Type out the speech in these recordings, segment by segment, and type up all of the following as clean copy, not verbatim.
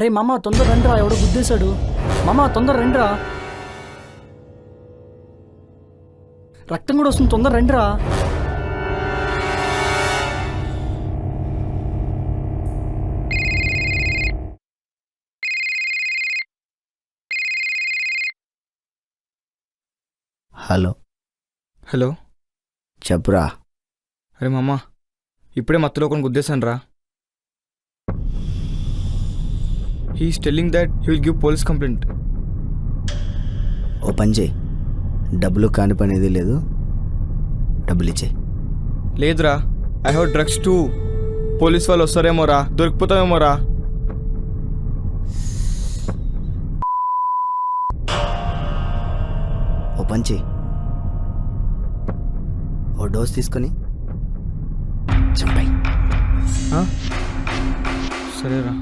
అరే మామ తొందర రండిరా, ఎవడో గుద్దేశాడు. మామ తొందర రండిరా, రక్తం కూడా వస్తుంది, తొందర రండిరా. హలో హలో, చెప్పురా. అరే మామ, ఇప్పుడే మత్తులో కొన్ని గుద్దేశాను రా. He is telling that he will give police complaint. ఓ పని చేయి, డబ్బులు కాని పని ఏది లేదు, డబ్బులు ఇచ్చే. లేదురా, I have drugs two. Police వాళ్ళు వస్తారేమో రా, దొరికిపోతామేమో రా. ఓ పని చేయి, ఓ డోస్ తీసుకొని చంపాయి. సరేరా.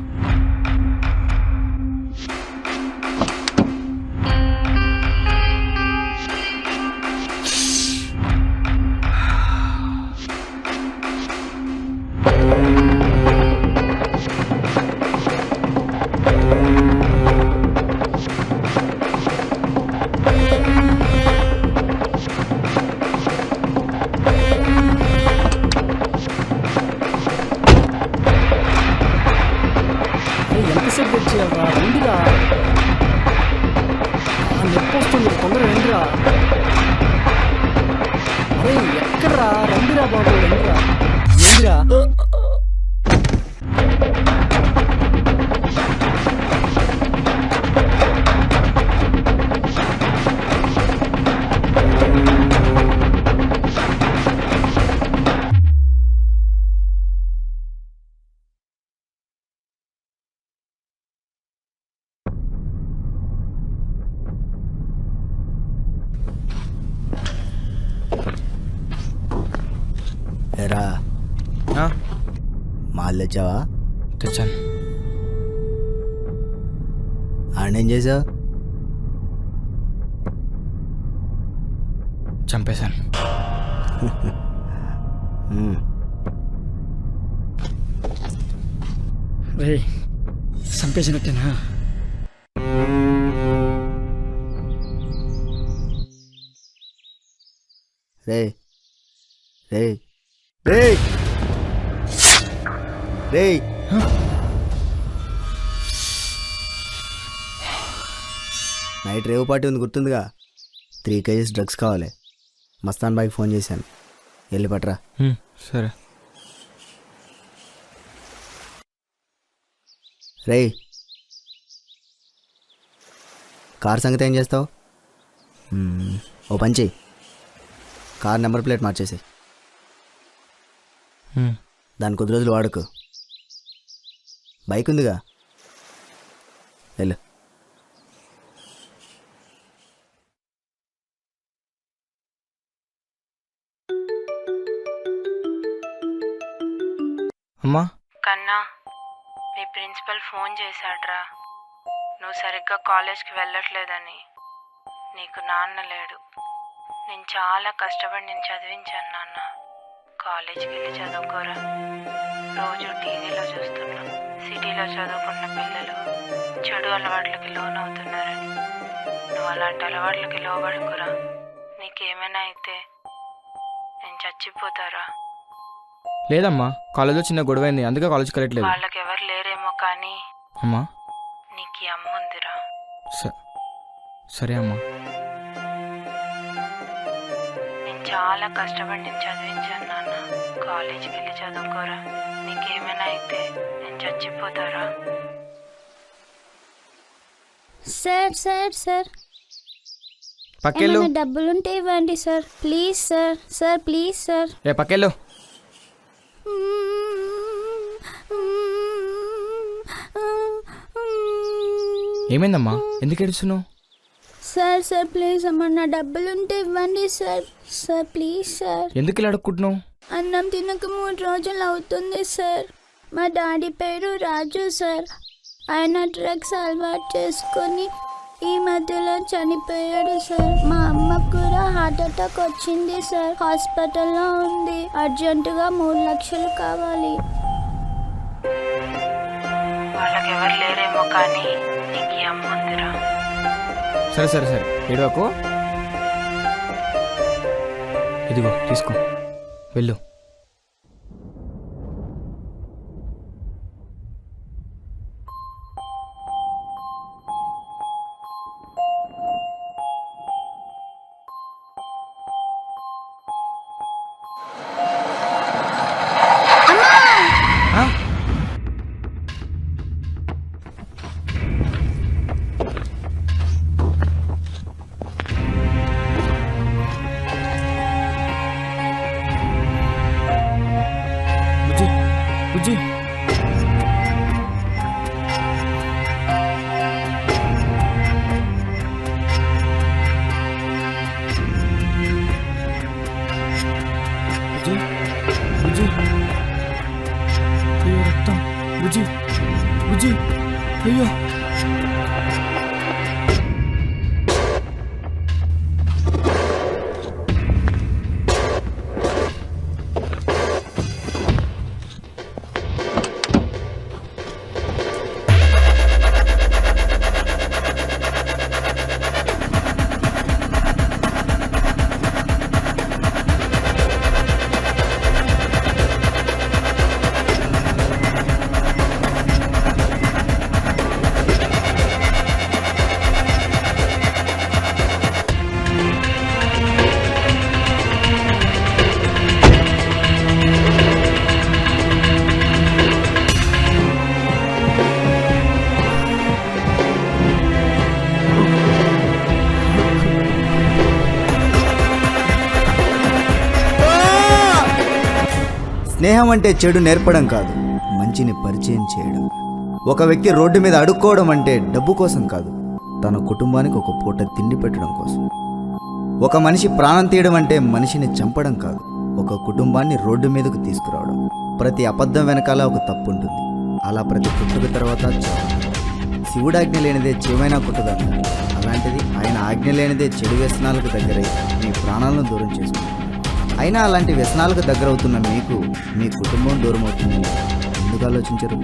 ఎంతసేపు వెయిట్ చేయాలరా, రండిరా. నొప్పి వస్తుంది, తొందర రండిరా. అరే ఎక్కడరా, రండిరా బాబు, రండిరా. ఏందిరా ఎరా మాల్ తెచ్చావా? తెచ్చాను. ఆడేం చేసావు? చంపేశాను. రే చంపేసినట్టేనా? రే రే రే రే నైట్ రేవు పార్టీ ఉంది, గుర్తుందిగా? 3 kgs డ్రగ్స్ కావాలి. మస్తాన్ బాయ్కి ఫోన్ చేశాను, వెళ్ళి పట్రా. సరే. రే కార్ సంగతి ఏం చేస్తావు? ఓ పని చెయ్యి, కార్ నెంబర్ ప్లేట్ మార్చేసి దాని కొద్ది రోజులు వాడుకు. బైక్ ఉందిగా, వెళ్ళు. అమ్మా. కన్నా, మీ ప్రిన్సిపల్ ఫోన్ చేశాడ్రా, నువ్వు సరిగ్గా కాలేజ్కి వెళ్ళట్లేదని. నీకు నాన్న లేడు. నేను చాలా కష్టపడి నేను చదివించాను నాన్న. కాలేజ్కి వెళ్ళి చదువుకోరా. రోజు టీవీలో చూస్తున్నా, సిటీలో చదువుకున్న పిల్లలు చెడు అలవాట్లకి లోనవుతున్నారని. నువ్వు అలాంటి అలవాట్లకి లోబడుకురా. నీకేమైనా అయితే నేను చచ్చిపోతారా. లేదమ్మా, కాలేజ్లో చిన్న గొడవ అయింది, అందుకే కాలేజ్కి వెళ్ళట్లేదు. వాళ్ళకి ఎవరు లేరేమో కానీ అమ్మా నీకు ఈ అమ్మ ఉందిరా. సరే అమ్మా. నేను చాలా కష్టపడి నేను చదివించాను నాన్న. కాలేజీకి వెళ్ళి చదువుకోరా. నీకేమైనా అయితే నేను చచ్చిపోతారా. సార్ సార్ సార్ పక్కెళ్ళు. ఏమైనా డబ్బులుంటే ఇవ్వండి sir, please sir. Sir please sir. పక్కెళ్ళు. ఏమైందమ్మా, ఎందుకు ఏడుస్తున్నావు? సార్ సార్ ప్లీజ్ అమ్మా, నా డబ్బులుంటే ఇవ్వండి సార్. Sir please sir. ఎందుకు ఇలా అడుక్కుంటున్నావు? అన్నం తినక 3 రోజులు అవుతుంది సార్. మా డాడీ పేరు రాజు సార్. ఆయన డ్రగ్స్ అలవాటు చేసుకొని ఈ మధ్యలో చనిపోయాడు సార్. మా అమ్మకు కూడా హార్ట్ అటాక్ వచ్చింది సార్. హాస్పిటల్లో ఉంది. అర్జెంటుగా 3 లక్షలు కావాలి. వాళ్ళకి నాకెవరు లేరేమో కానీ నీకు ఈ అమ్మ ఉందిరా. సరే సరే సరే ఏడవకు. ఇదిగో తీసుకో వెళ్ళు. ఆ? బుజ్జి బుజ్జి బుజ్జి బుజ్జి అయ్యో రక్తం. బుజ్జి బుజ్జి అయ్యో. స్నేహం అంటే చెడు నేర్పడం కాదు, మంచిని పరిచయం చేయడం. ఒక వ్యక్తి రోడ్డు మీద అడుక్కోవడం అంటే డబ్బు కోసం కాదు, తన కుటుంబానికి ఒక పూట తిండి పెట్టడం కోసం. ఒక మనిషి ప్రాణం తీయడం అంటే మనిషిని చంపడం కాదు, ఒక కుటుంబాన్ని రోడ్డు మీదకు తీసుకురావడం. ప్రతి అబద్ధం వెనకాల ఒక తప్పు ఉంటుంది. అలా ప్రతి పుట్టుక తర్వాత చావు. శివుడు ఆజ్ఞ లేనిదే చీమైనా కుట్టదన్న, అలాంటిది ఆయన ఆజ్ఞ లేనిదే చెడు వ్యసనాలకు దగ్గరై మీ ప్రాణాలను దూరం చేసుకుంటారు. అయినా అలాంటి వ్యసనాలకు దగ్గరవుతున్న మీకు మీ కుటుంబం దూరం అవుతుందని ఎందుకు ఆలోచించరు?